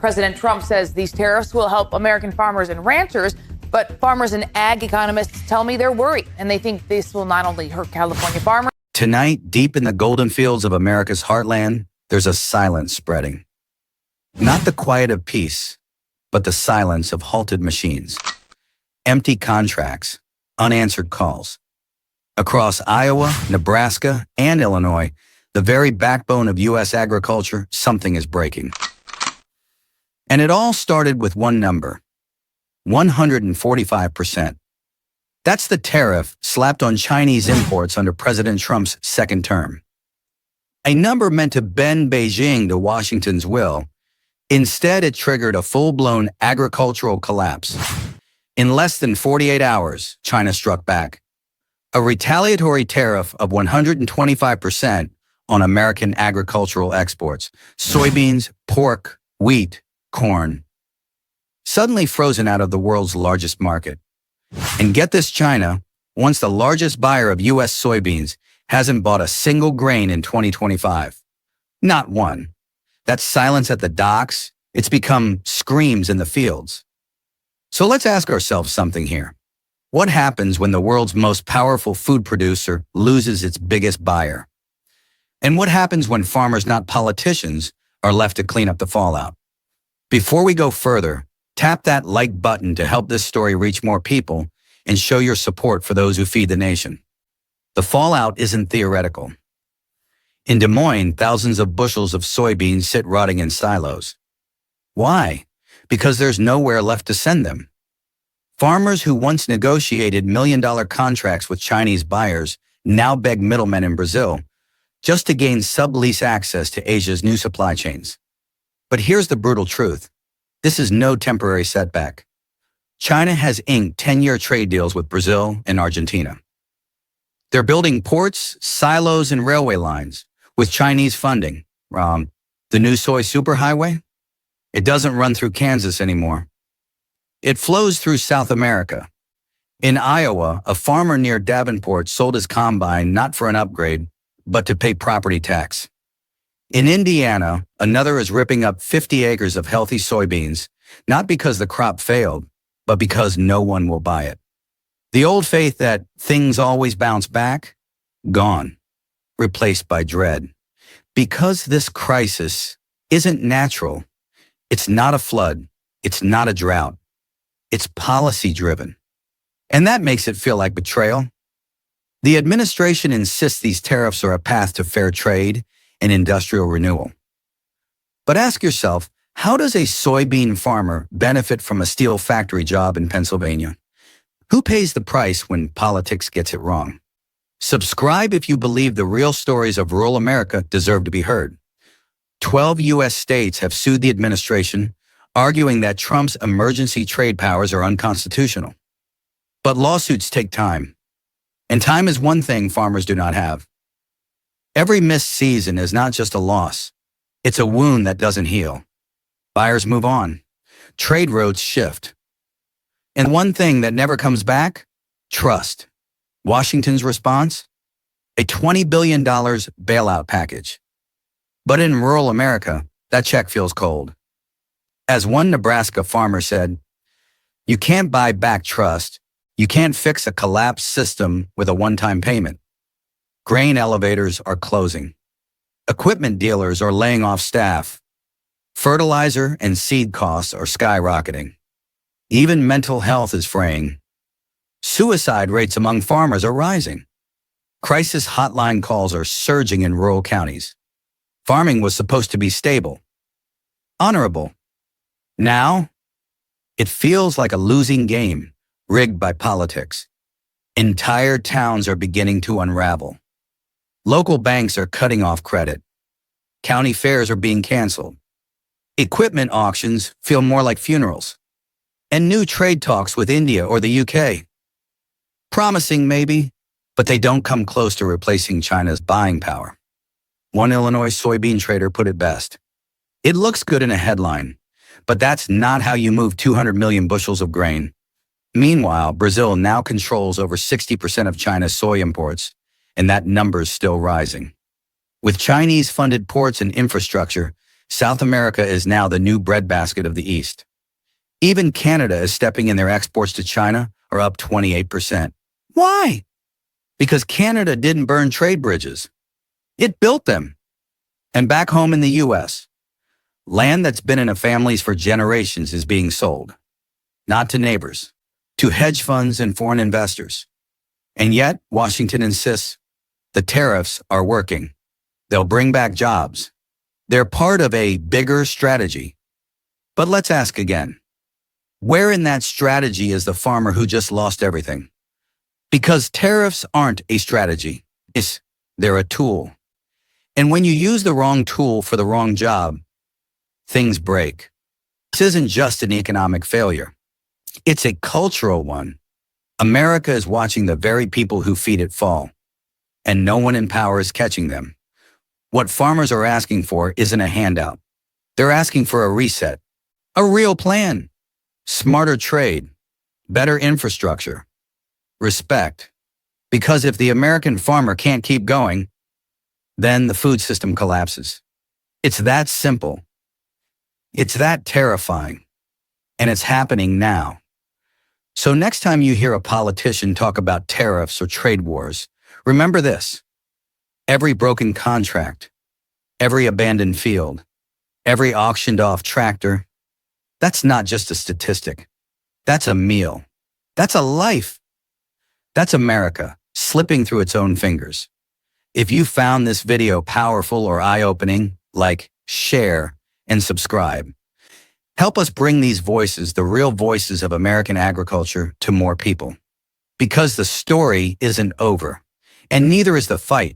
President Trump says these tariffs will help American farmers and ranchers, but farmers and ag economists tell me they're worried, and they think this will not only hurt California farmers. Tonight, deep in the golden fields of America's heartland, there's a silence spreading. Not the quiet of peace, but the silence of halted machines. Empty contracts, unanswered calls. Across Iowa, Nebraska, and Illinois, the very backbone of U.S. agriculture, something is breaking. And it all started with one number, 145%. That's the tariff slapped on Chinese imports under President Trump's second term. A number meant to bend Beijing to Washington's will. Instead, it triggered a full-blown agricultural collapse. In less than 48 hours, China struck back. A retaliatory tariff of 125% on American agricultural exports, soybeans, pork, wheat, corn. Suddenly frozen out of the world's largest market. And get this, China, once the largest buyer of U.S. soybeans, hasn't bought a single grain in 2025. Not one. That silence at the docks, it's become screams in the fields. So let's ask ourselves something here. What happens when the world's most powerful food producer loses its biggest buyer? And what happens when farmers, not politicians, are left to clean up the fallout? Before we go further, tap that like button to help this story reach more people and show your support for those who feed the nation. The fallout isn't theoretical. In Des Moines, thousands of bushels of soybeans sit rotting in silos. Why? Because there's nowhere left to send them. Farmers who once negotiated million-dollar contracts with Chinese buyers now beg middlemen in Brazil just to gain sublease access to Asia's new supply chains. But here's the brutal truth. This is no temporary setback. China has inked 10-year trade deals with Brazil and Argentina. They're building ports, silos, and railway lines with Chinese funding. The new soy superhighway? It doesn't run through Kansas anymore. It flows through South America. In Iowa, a farmer near Davenport sold his combine not for an upgrade, but to pay property tax. In Indiana, another is ripping up 50 acres of healthy soybeans, not because the crop failed, but because no one will buy it. The old faith that things always bounce back, gone, replaced by dread. Because this crisis isn't natural, it's not a flood, it's not a drought, it's policy-driven. And that makes it feel like betrayal. The administration insists these tariffs are a path to fair trade and industrial renewal. But ask yourself, how does a soybean farmer benefit from a steel factory job in Pennsylvania? Who pays the price when politics gets it wrong? Subscribe if you believe the real stories of rural America deserve to be heard. 12 U.S. states have sued the administration, arguing that Trump's emergency trade powers are unconstitutional. But lawsuits take time. And time is one thing farmers do not have. Every missed season is not just a loss. It's a wound that doesn't heal. Buyers move on. Trade routes shift. And one thing that never comes back? Trust. Washington's response? A $20 billion bailout package. But in rural America, that check feels cold. As one Nebraska farmer said, "You can't buy back trust. You can't fix a collapsed system with a one-time payment." Grain elevators are closing. Equipment dealers are laying off staff. Fertilizer and seed costs are skyrocketing. Even mental health is fraying. Suicide rates among farmers are rising. Crisis hotline calls are surging in rural counties. Farming was supposed to be stable, honorable. Now, it feels like a losing game, rigged by politics. Entire towns are beginning to unravel. Local banks are cutting off credit. County fairs are being canceled. Equipment auctions feel more like funerals. And new trade talks with India or the UK. Promising maybe, but they don't come close to replacing China's buying power. One Illinois soybean trader put it best. It looks good in a headline, but that's not how you move 200 million bushels of grain. Meanwhile, Brazil now controls over 60% of China's soy imports, and that number's still rising. With Chinese-funded ports and infrastructure, South America is now the new breadbasket of the East. Even Canada is stepping in. Their exports to China are up 28%. Why? Because Canada didn't burn trade bridges. It built them. And back home in the U.S., land that's been in a family's for generations is being sold. Not to neighbors, to hedge funds and foreign investors. And yet, Washington insists the tariffs are working. They'll bring back jobs. They're part of a bigger strategy. But let's ask again. Where in that strategy is the farmer who just lost everything? Because tariffs aren't a strategy. They're a tool. And when you use the wrong tool for the wrong job, things break. This isn't just an economic failure. It's a cultural one. America is watching the very people who feed it fall, and no one in power is catching them. What farmers are asking for isn't a handout. They're asking for a reset, a real plan, smarter trade, better infrastructure, respect. Because if the American farmer can't keep going, then the food system collapses. It's that simple. It's that terrifying. And it's happening now. So next time you hear a politician talk about tariffs or trade wars, remember this. Every broken contract, every abandoned field, every auctioned off tractor, that's not just a statistic. That's a meal. That's a life. That's America slipping through its own fingers. If you found this video powerful or eye-opening, like, share, and subscribe. Help us bring these voices, the real voices of American agriculture, to more people. Because the story isn't over, and neither is the fight.